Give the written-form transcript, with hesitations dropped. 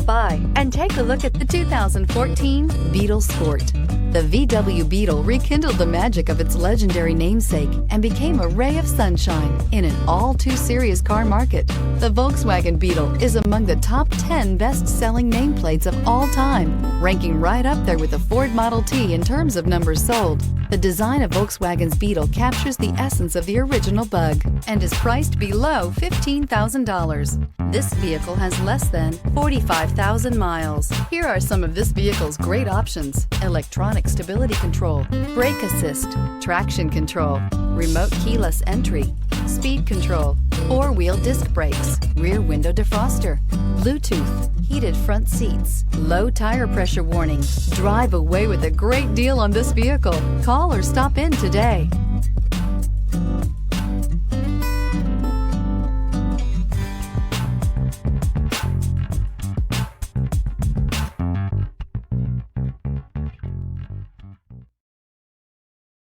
by and take a look at the 2014 Beetle Sport. The VW Beetle rekindled the magic of its legendary namesake and became a ray of sunshine in an all-too-serious car market. The Volkswagen Beetle is among the top 10 best-selling nameplates of all time, ranking right up there with the Ford Model T in terms of numbers sold. The design of Volkswagen's Beetle captures the essence of the original bug and is priced below $15,000. This vehicle has less than 45,000 miles. Here are some of this vehicle's great options: electronic stability control, brake assist, traction control, remote keyless entry, speed control, four-wheel disc brakes, rear window defroster, Bluetooth, heated front seats, low tire pressure warning. Drive away with a great deal on this vehicle. Call or stop in today.